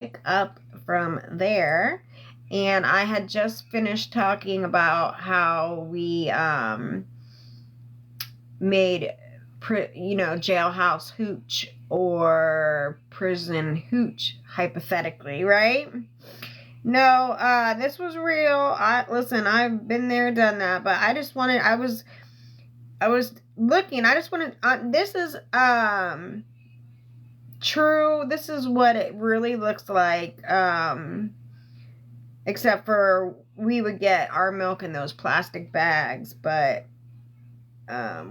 pick up from there. And I had just finished talking about how we made, jailhouse hooch or prison hooch, hypothetically, right? No, this was real. Listen, I've been there, done that, but I was looking, I just wanted, this is, true, this is what it really looks like, except for we would get our milk in those plastic bags, but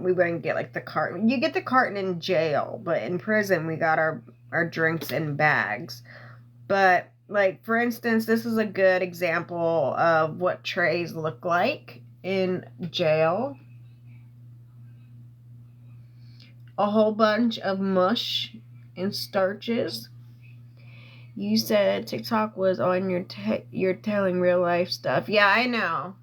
we wouldn't get like the carton. You get the carton in jail, but in prison we got our drinks in bags. But like, for instance, this is a good example of what trays look like in jail. A whole bunch of mush and starches. You said TikTok was on you're telling real life stuff. Yeah, I know.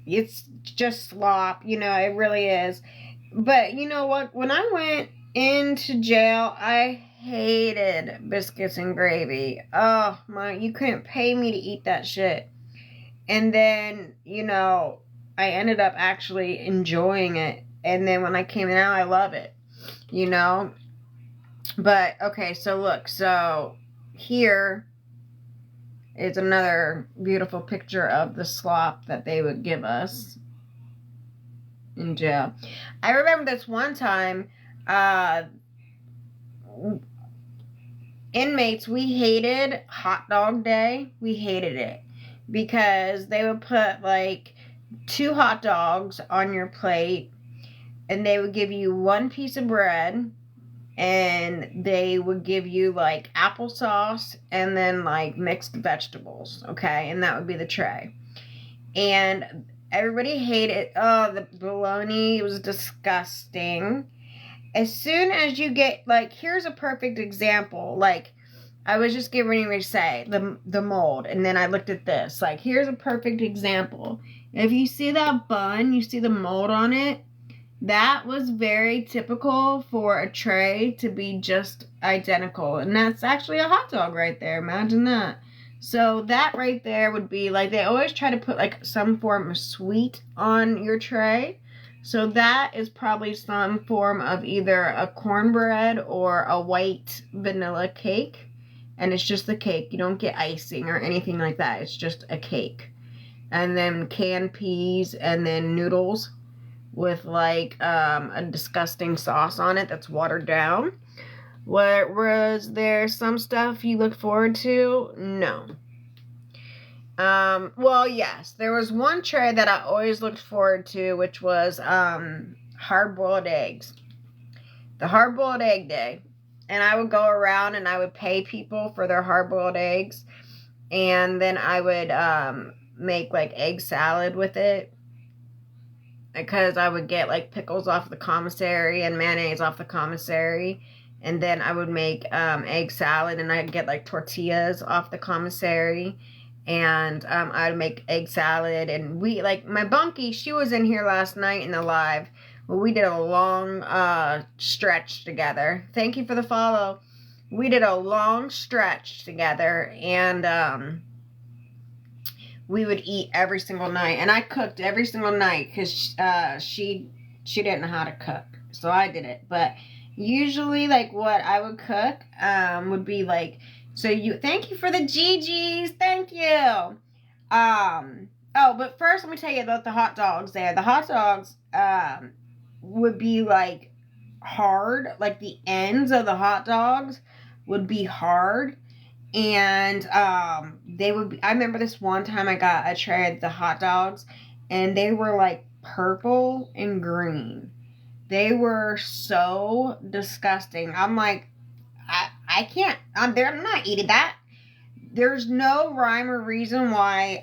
It's just slop, it really is. But you know what? When I went into jail, I hated biscuits and gravy. Oh my, you couldn't pay me to eat that shit. And then, I ended up actually enjoying it. And then when I came out, I love it, But, okay, so look. So, here is another beautiful picture of the slop that they would give us in jail. I remember this one time, inmates, we hated hot dog day. We hated it. Because they would put like 2 hot dogs on your plate, and they would give you 1 piece of bread, and they would give you like applesauce and then like mixed vegetables, okay? And that would be the tray. And everybody hated, the bologna, it was disgusting. As soon as you get, like, here's a perfect example, like, I was just getting ready to say the mold, and then I looked at this. Like, here's a perfect example. If you see that bun, you see the mold on it, that was very typical for a tray to be just identical. And that's actually a hot dog right there. Imagine that. So that right there would be, like, they always try to put, like, some form of sweet on your tray. So that is probably some form of either a cornbread or a white vanilla cake. And it's just the cake. You don't get icing or anything like that. It's just a cake. And then canned peas and then noodles with like a disgusting sauce on it that's watered down. Was there some stuff you look forward to? No. Well, yes. There was one tray that I always looked forward to, which was hard-boiled eggs. The hard-boiled egg day. And I would go around and I would pay people for their hard-boiled eggs. And then I would make like egg salad with it. Because I would get like pickles off the commissary and mayonnaise off the commissary. And then I would make egg salad, and I'd get like tortillas off the commissary. And I'd make egg salad. And we, like, my bunkie, she was in here last night in the live. Well, we did a long stretch together. Thank you for the follow. We did a long stretch together, and we would eat every single night. And I cooked every single night because she didn't know how to cook, so I did it. But usually, like, what I would cook would be like, thank you for the Gigi's. Thank you. But first let me tell you about the hot dogs there. The hot dogs would be like hard, like the ends of the hot dogs would be hard, and they would be, I remember this one time I got a tray of the hot dogs, and they were like purple and green. They were so disgusting. I'm like, I can't, I'm not eating that. There's no rhyme or reason why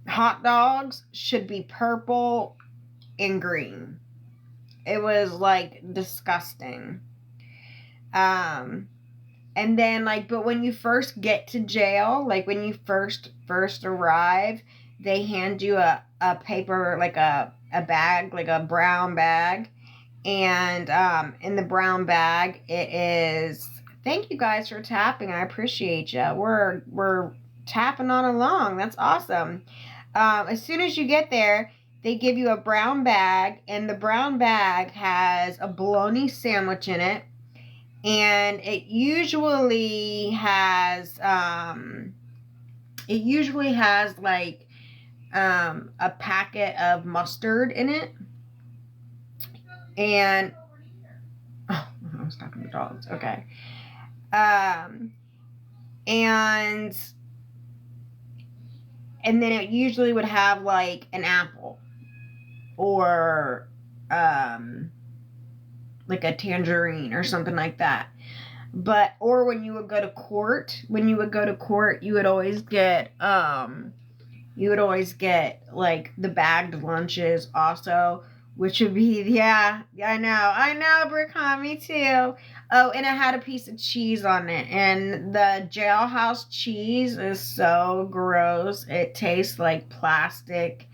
hot dogs should be purple and green. It was like disgusting. And then like, but when you first get to jail, like when you first arrive, they hand you a paper, like a bag, like a brown bag, And in the brown bag, it is. Thank you guys for tapping. I appreciate you. We're tapping on along. That's awesome. As soon as you get there, they give you a brown bag, and the brown bag has a bologna sandwich in it, and it usually has like a packet of mustard in it, and oh, I was talking to dogs. Okay, and then it usually would have like an apple or like a tangerine or something like that. But or when you would go to court, you would always get like the bagged lunches also, which would be yeah, I know, Brickon, me too. Oh, and it had a piece of cheese on it, and the jailhouse cheese is so gross. It tastes like plastic.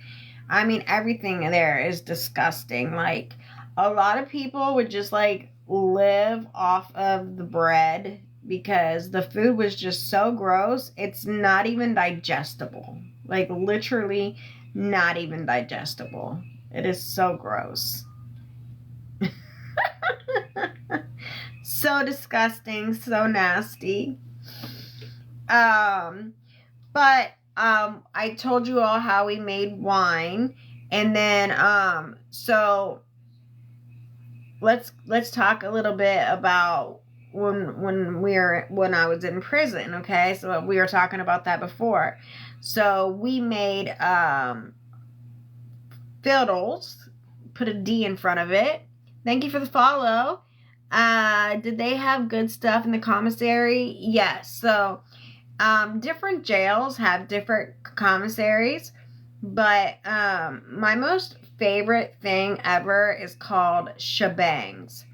I mean, everything there is disgusting. Like, a lot of people would just like live off of the bread because the food was just so gross. It's not even digestible. Like, literally not even digestible. It is so gross. So disgusting, so nasty. But I told you all how we made wine, and then so let's talk a little bit about when I was in prison. Okay, so we were talking about that before. So we made fiddles, put a D in front of it. Thank you for the follow. Did they have good stuff in the commissary? Yes. So different jails have different commissaries, but my most favorite thing ever is called shebangs,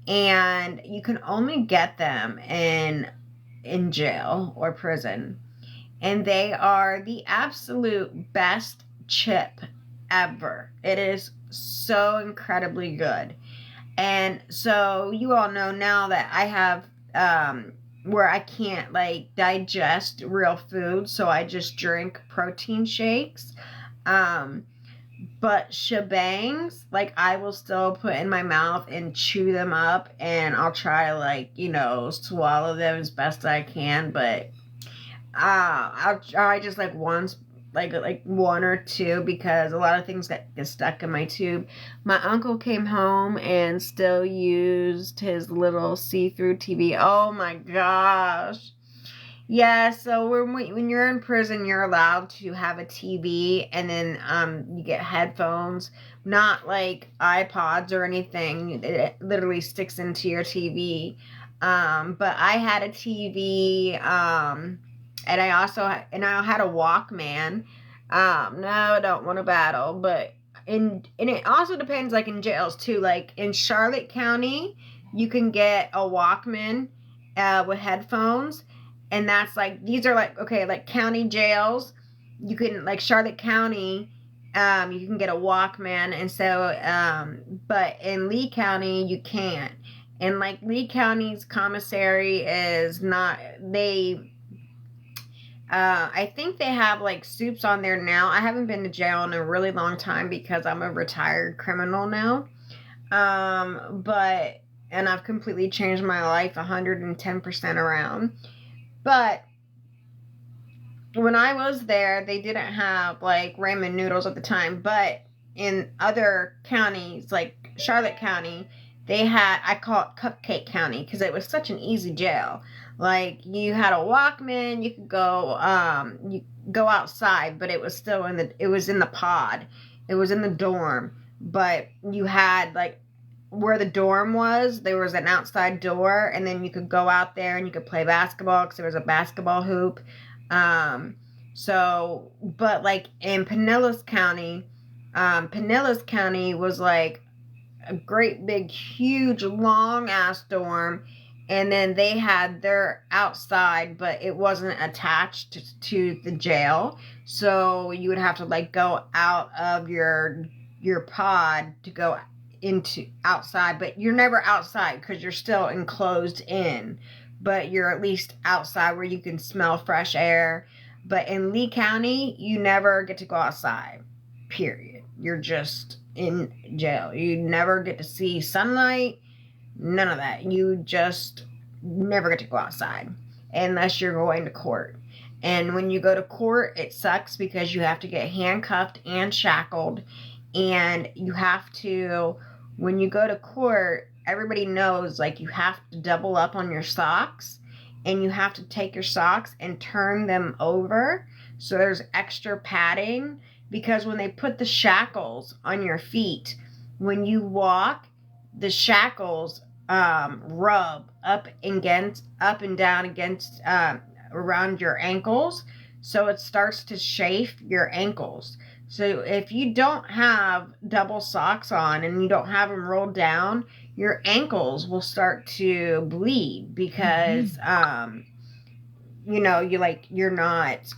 and you can only get them in jail or prison, and they are the absolute best chip ever. It is so incredibly good. And so you all know now that I have where I can't like digest real food, so I just drink protein shakes. But shebangs, like, I will still put in my mouth and chew them up, and I'll try to, like, swallow them as best I can, but I'll try just like once, like one or two, because a lot of things get stuck in my tube. My uncle came home and still used his little see-through TV. Oh my gosh. Yeah, so when you're in prison, you're allowed to have a TV, and then you get headphones, not like iPods or anything. It literally sticks into your TV. But I had a TV, and I had a Walkman. No, I don't want to battle, but and it also depends, like in jails too. Like in Charlotte County, you can get a Walkman with headphones, and that's like, these are like, okay, like county jails. You can, like Charlotte County, you can get a Walkman, and so but in Lee County you can't. And like Lee County's commissary is not, I think they have like soups on there now. I haven't been to jail in a really long time because I'm a retired criminal now. And I've completely changed my life 110% around. But when I was there, they didn't have like ramen noodles at the time. But in other counties, like Charlotte County, I call it Cupcake County because it was such an easy jail. Like, you had a Walkman, you could go outside, but it was still in the pod. It was in the dorm. But you had, like, where the dorm was, there was an outside door, and then you could go out there and you could play basketball because there was a basketball hoop. But like in Pinellas County was like a great big huge long ass dorm, and then they had their outside, but it wasn't attached to the jail, so you would have to like go out of your pod to go into outside, but you're never outside because you're still enclosed in, but you're at least outside where you can smell fresh air. But in Lee County, you never get to go outside, period. You're just in jail. You never get to see sunlight, none of that. You just never get to go outside unless you're going to court. And when you go to court, it sucks because you have to get handcuffed and shackled. And you have to, when you go to court, everybody knows, like, you have to double up on your socks. And you have to take your socks and turn them over. So there's extra padding. Because when they put the shackles on your feet, when you walk, the shackles rub up and down against around your ankles, so it starts to chafe your ankles. So if you don't have double socks on and you don't have them rolled down, your ankles will start to bleed because you're not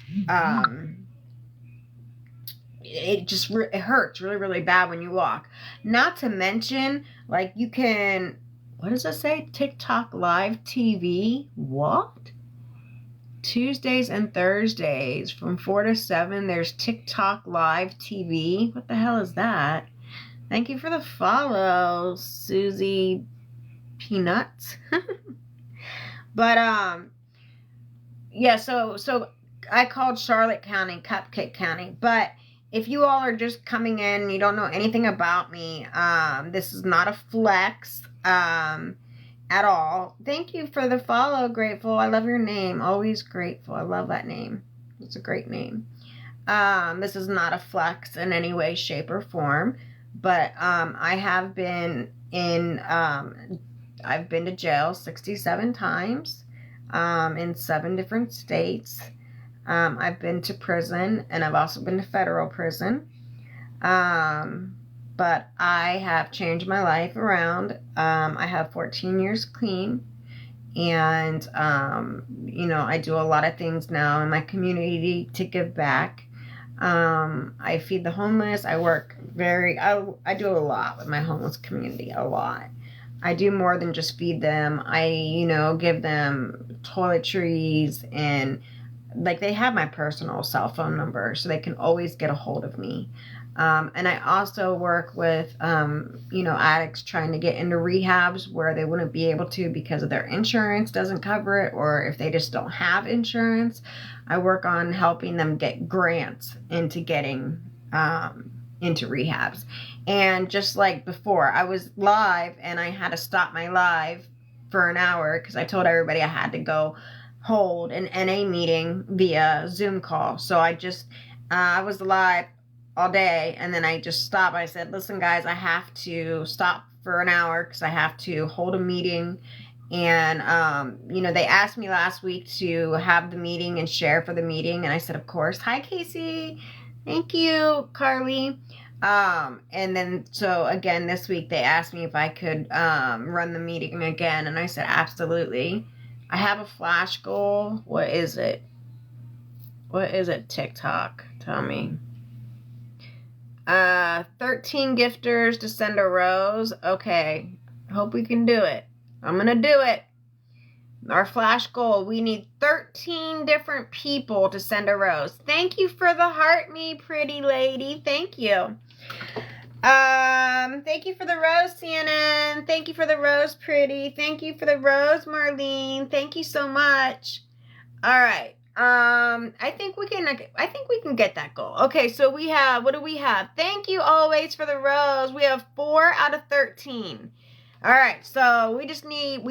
it hurts really, really bad when you walk. Not to mention, like, you can, what does it say? TikTok live TV? What? Tuesdays and Thursdays from 4 to 7, there's TikTok live TV. What the hell is that? Thank you for the follow, Susie Peanuts. But, yeah, so I called Charlotte County Cupcake County. But if you all are just coming in and you don't know anything about me, this is not a flex at all. Thank you for the follow, Grateful. I love your name. Always Grateful. I love that name. It's a great name. This is not a flex in any way, shape, or form. But I have been I've been to jail 67 times in 7 different states. I've been to prison, and I've also been to federal prison. But I have changed my life around. I have 14 years clean. And, I do a lot of things now in my community to give back. I feed the homeless. I work I do a lot with my homeless community, a lot. I do more than just feed them. I, give them toiletries and, like, they have my personal cell phone number, so they can always get a hold of me. And I also work with, addicts trying to get into rehabs where they wouldn't be able to because of their insurance doesn't cover it, or if they just don't have insurance. I work on helping them get grants into getting into rehabs. And just like before, I was live and I had to stop my live for an hour because I told everybody I had to go hold an NA meeting via Zoom call. So I was live all day, and then I just stopped. I said, listen, guys, I have to stop for an hour because I have to hold a meeting. And, they asked me last week to have the meeting and share for the meeting. And I said, of course. Hi, Casey. Thank you, Carly. And then, so again, this week they asked me if I could run the meeting again. And I said, absolutely. I have a flash goal. What is it? TikTok? Tell me. 13 gifters to send a rose. Okay. Hope we can do it. I'm going to do it. Our flash goal. We need 13 different people to send a rose. Thank you for the heart, me pretty lady. Thank you. Thank you for the rose, CNN. Thank you for the rose, pretty. Thank you for the rose, Marlene. Thank you so much. All right. I think we can get that goal. Okay, so what do we have? Thank you always for the rose. We have 4 out of 13. All right, so we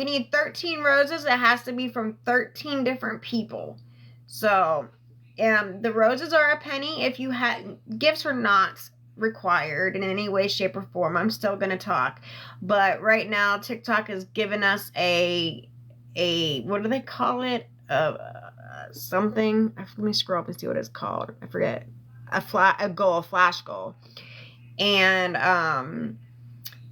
need 13 roses. It has to be from 13 different people. So, the roses are a penny. If you had, gifts are not required in any way, shape, or form. I'm still going to talk. But right now, TikTok has given us a what do they call it? Something. Let me scroll up and see what it's called. I forget. A flash goal. And,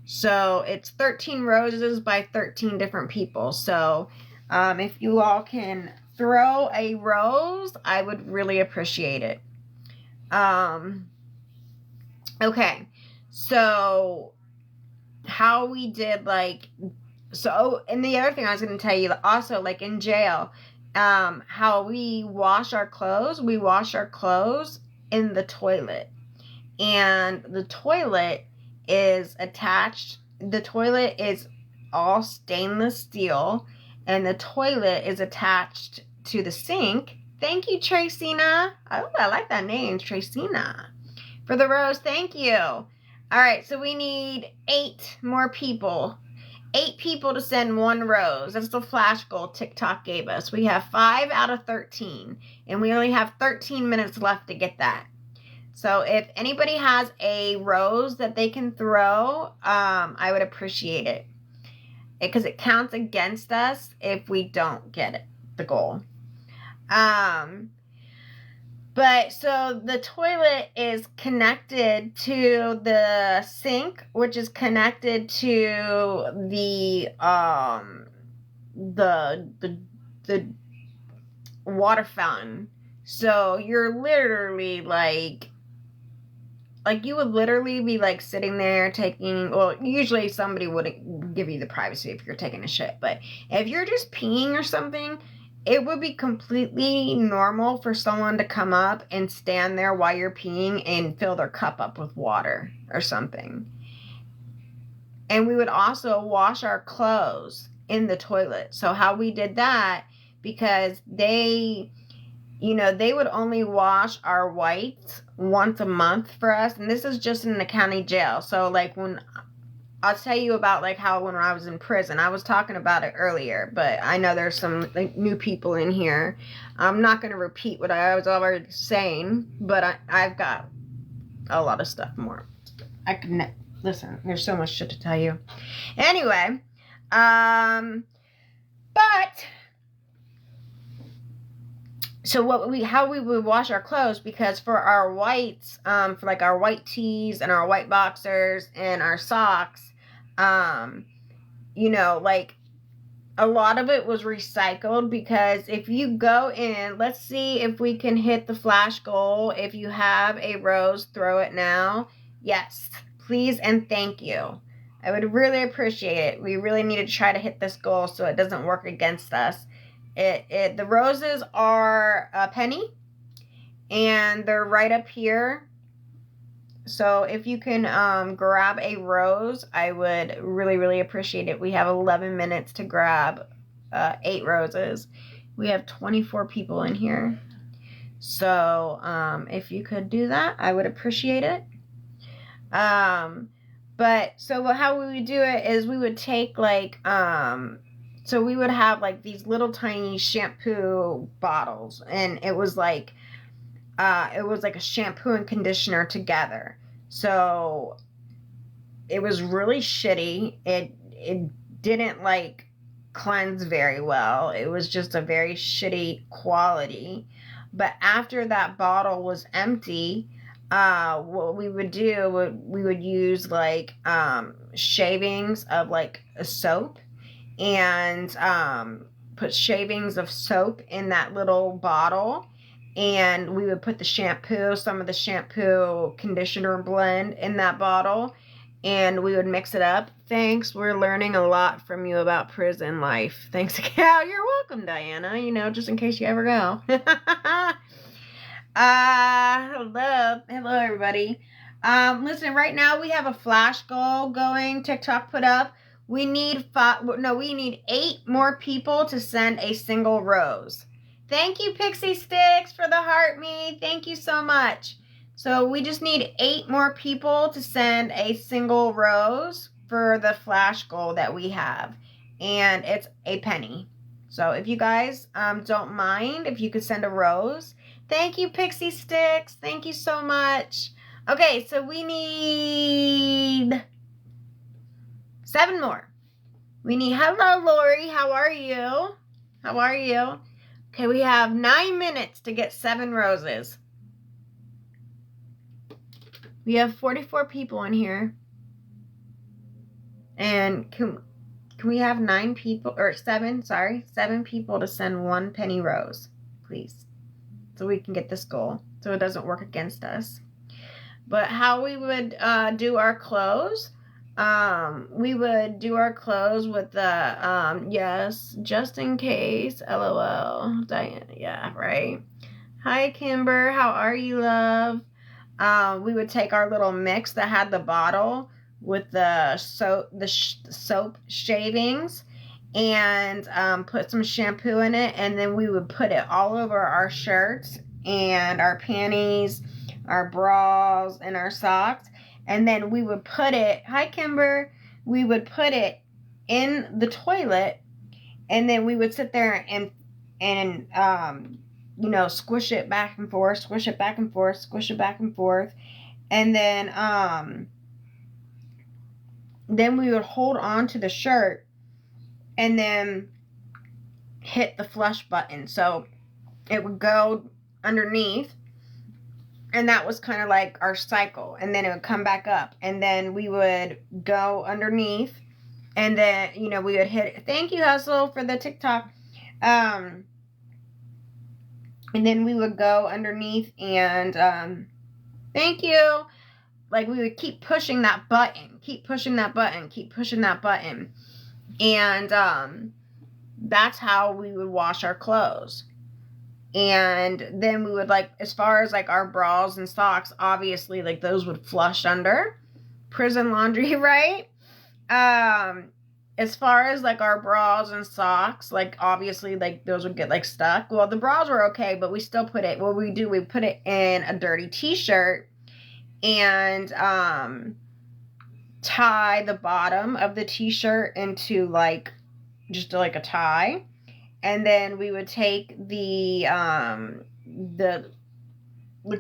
so it's 13 roses by 13 different people. So, if you all can throw a rose, I would really appreciate it. Okay. So how we did, like, so, and the other thing I was going to tell you, also, like, in jail, how we wash our clothes in the toilet. And the toilet is attached, the toilet is all stainless steel, and the toilet is attached to the sink. Thank you, Tracina. Oh, I like that name, Tracina. For the rose, thank you. All right, so we need 8 more people. 8 people to send 1 rose. That's the flash goal TikTok gave us. We have 5 out of 13, and we only have 13 minutes left to get that. So if anybody has a rose that they can throw, I would appreciate it. Because it counts against us if we don't get it, the goal. But so the toilet is connected to the sink, which is connected to the water fountain. So you're literally like you would literally be like sitting there taking, well, usually somebody wouldn't give you the privacy if you're taking a shit, but if you're just peeing or something, it would be completely normal for someone to come up and stand there while you're peeing and fill their cup up with water or something. And we would also wash our clothes in the toilet. So how we did that, because they would only wash our whites once a month for us. And this is just in the county jail. So, like, when I'll tell you about, like, how when I was in prison, I was talking about it earlier, but I know there's some, like, new people in here. I'm not going to repeat what I was already saying, but I've got a lot of stuff more. Listen, there's so much shit to tell you. Anyway, but so how we would wash our clothes, because for our whites, for like our white tees and our white boxers and our socks, like a lot of it was recycled, because if you go in, let's see if we can hit the flash goal. If you have a rose, throw it now. Yes, please and thank you. I would really appreciate it. We really need to try to hit this goal so it doesn't work against us. The roses are a penny, and they're right up here. So if you can grab a rose, I would really, really appreciate it. We have 11 minutes to grab 8 roses. We have 24 people in here. So if you could do that, I would appreciate it. But so how we would do it is we would take, like, so we would have, like, these little tiny shampoo bottles, and it was like a shampoo and conditioner together. So it was really shitty. It didn't, like, cleanse very well. It was just a very shitty quality. But after that bottle was empty, what we would do, we would use, like, shavings of, like, a soap, and put shavings of soap in that little bottle, and we would put some of the shampoo conditioner blend in that bottle, and we would mix it up. Thanks, we're learning a lot from you about prison life. Thanks. Yeah, you're welcome, Diana, just in case you ever go. Hello everybody. Listen, right now we have a flash goal going. TikTok put up. We need 8 more people to send a single rose. Thank you, Pixie Sticks, for the heart me. Thank you so much. So we just need 8 more people to send a single rose for the flash goal that we have. And it's a penny. So if you guys don't mind, if you could send a rose. Thank you, Pixie Sticks. Thank you so much. Okay, so we need 7 more. We need, hello, Lori. How are you? How are you? Okay, we have 9 minutes to get 7 roses. We have 44 people in here. And can we have 7 people to send 1 penny rose, please? So we can get this goal, so it doesn't work against us. But how we would do our clothes, We would do our clothes with the, yes, just in case, LOL, Diana, yeah, right. Hi, Kimber, how are you, love? We would take our little mix that had the bottle with the soap shavings and put some shampoo in it, and then we would put it all over our shirts and our panties, our bras, and our socks. And then we would put it, hi Kimber, we would put it in the toilet, and then we would sit there and squish it back and forth, squish it back and forth, squish it back and forth. And then we would hold on to the shirt and then hit the flush button. So it would go underneath, and that was kind of like our cycle. And then it would come back up, and then we would go underneath, and then, we would hit it. Thank you, Hustle, for the TikTok. And then we would go underneath and, thank you. Like, we would keep pushing that button, keep pushing that button, keep pushing that button. And, that's how we would wash our clothes. And then we would, like, as far as, like, our bras and socks, obviously, like, those would flush under prison laundry, right? As far as, like, our bras and socks, like, obviously, like, those would get, like, stuck. Well, the bras were okay, but we still put it, what we do, we put it in a dirty t-shirt and tie the bottom of the t-shirt into, like, just like a tie. And then we would take the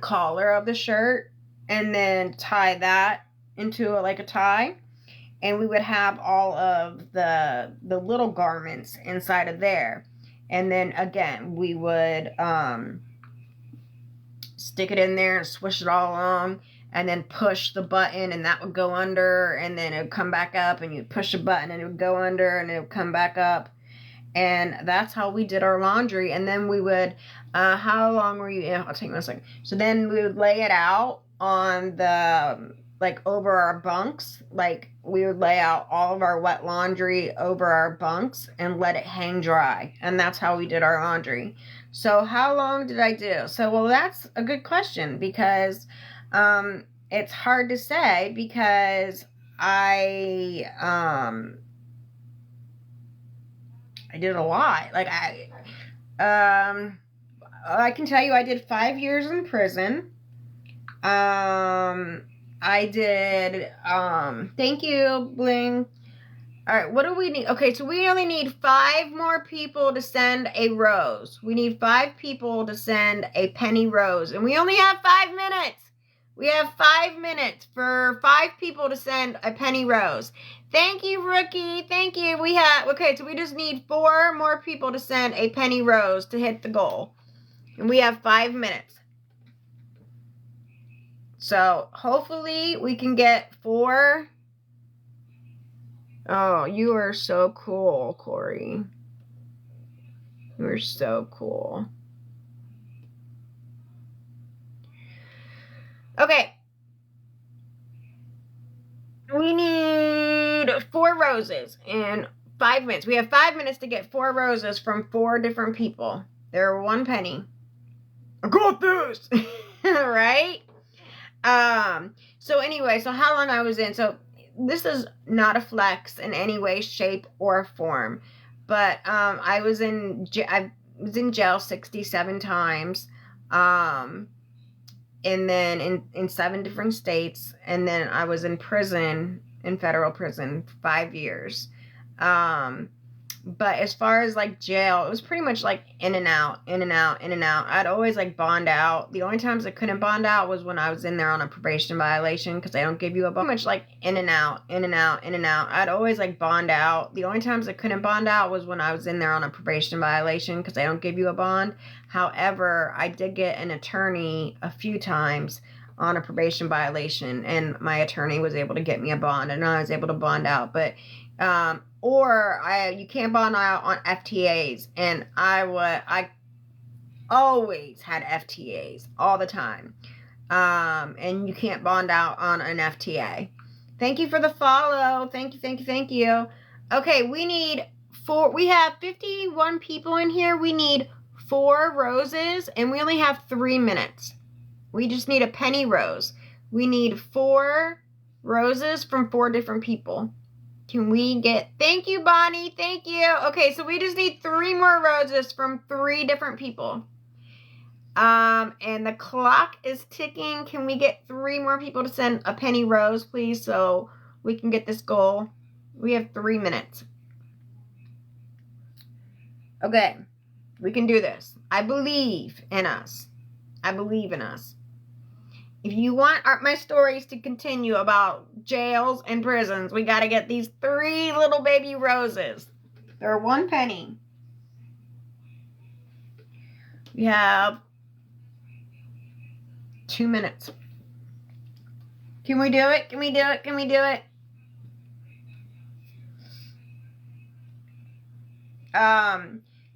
collar of the shirt and then tie that into like a tie. And we would have all of the little garments inside of there. And then again, we would stick it in there and swish it all along, and then push the button, and that would go under, and then it would come back up, and you'd push a button and it would go under, and it would come back up. And that's how we did our laundry. And then we would, how long were you? I'll take a second. So then we would lay it out on the, like, over our bunks. Like, we would lay out all of our wet laundry over our bunks and let it hang dry. And that's how we did our laundry. So how long did I do? So, well, that's a good question, because it's hard to say, because I did a lot. Like, I can tell you I did 5 years in prison. I did, thank you, Bling. All right, what do we need? Okay, so we only need 5 more people to send a rose. We need 5 people to send a penny rose, and we only have 5 minutes. We have 5 minutes for 5 people to send a penny rose. Thank you, Rookie. Thank you. Okay, so we just need 4 more people to send a penny rose to hit the goal. And we have 5 minutes. So hopefully we can get 4. Oh, you are so cool, Corey. You are so cool. Okay. We need 4 roses in 5 minutes. We have 5 minutes to get 4 roses from 4 different people. They're 1 penny. I got this! Right? So anyway, so how long I was in. So this is not a flex in any way, shape, or form. But I was in jail 67 times. And then in 7 different states, and then I was in prison, in federal prison, 5 years. But as far as, like, jail, it was pretty much, like, in and out, in and out, in and out. I'd always, like, bond out. The only times I couldn't bond out was when I was in there on a probation violation, because they don't give you a bond. Pretty much, like, in and out, in and out, in and out. I'd always, like, bond out. The only times I couldn't bond out was when I was in there on a probation violation, because they don't give you a bond. However, I did get an attorney a few times on a probation violation, and my attorney was able to get me a bond, and I was able to bond out. But you can't bond out on FTAs, and I always had FTAs all the time. And you can't bond out on an FTA. Thank you for the follow. Thank you. Okay, we have 51 people in here. We need 4 roses, and we only have 3 minutes. We just need a penny rose. We need 4 roses from 4 different people. Can we get... Thank you, Bonnie. Thank you. Okay, so we just need 3 more roses from 3 different people. And the clock is ticking. Can we get 3 more people to send a penny rose, please, so we can get this goal? We have 3 minutes. Okay, we can do this. I believe in us. I believe in us. If you want my stories to continue about jails and prisons, we got to get these 3 little baby roses. They're 1 penny. We have 2 minutes. Can we do it? Can we do it? Can we do it?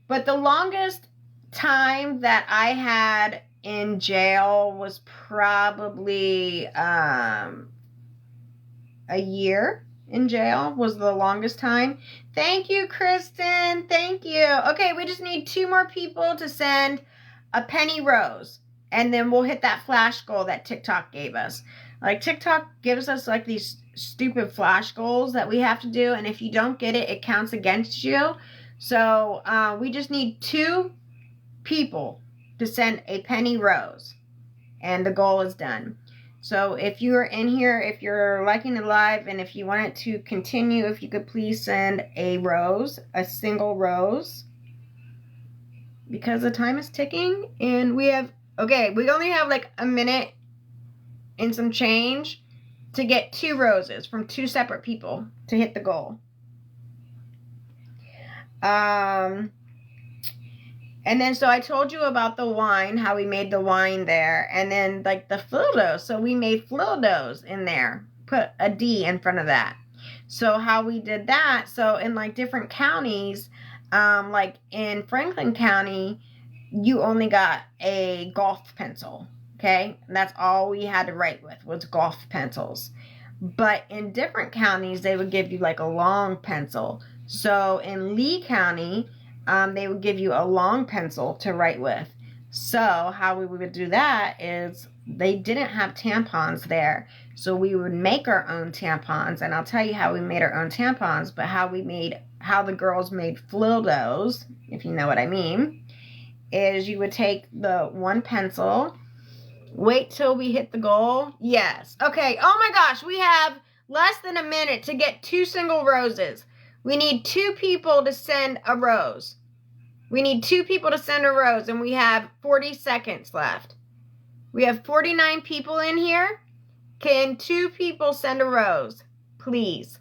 But the longest time that I had in jail was probably a year in jail was the longest time. Thank you, Kristen. Thank you. Okay, we just need 2 more people to send a penny rose. And then we'll hit that flash goal that TikTok gave us. Like, TikTok gives us, like, these stupid flash goals that we have to do. And if you don't get it, it counts against you. So, we just need 2 people to send a penny rose. And the goal is done. So, if you're in here, if you're liking the live, and if you want it to continue, if you could please send a rose, a single rose. Because the time is ticking. And we have... Okay, we only have like a minute and some change to get 2 roses from 2 separate people to hit the goal. And then, so I told you about the wine, how we made the wine there. And then, like, the Flildos. So we made Flildos in there. Put a D in front of that. So how we did that, so in, like, different counties, like in Franklin County, you only got a golf pencil, okay? And that's all we had to write with was golf pencils. But in different counties, they would give you like a long pencil. So in Lee County, they would give you a long pencil to write with. So how we would do that is they didn't have tampons there. So we would make our own tampons. And I'll tell you how we made our own tampons, but how the girls made Flildos, if you know what I mean, is you would take the 1 pencil, wait till we hit the goal. Yes. Okay. Oh my gosh. We have less than a minute to get 2 single roses. We need 2 people to send a rose. We need 2 people to send a rose, and we have 40 seconds left. We have 49 people in here. Can 2 people send a rose? Please.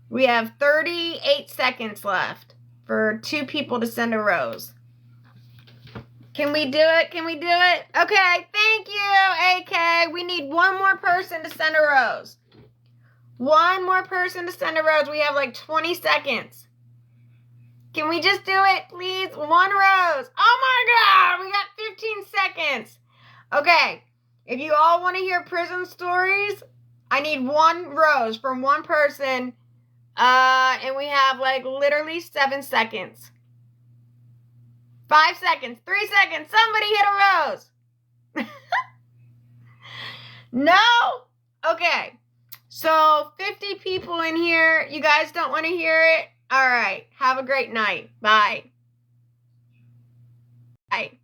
We have 38 seconds left for 2 people to send a rose. Can we do it? Can we do it? Okay, thank you, AK. We need 1 more person to send a rose. 1 more person to send a rose. We have like 20 seconds. Can we just do it, please? 1 rose. Oh my God, we got 15 seconds. Okay, if you all want to hear prison stories, I need 1 rose from 1 person. And we have like literally 7 seconds. 5 seconds, 3 seconds, somebody hit a rose. No? Okay. So 50 people in here. You guys don't want to hear it? All right. Have a great night. Bye. Bye.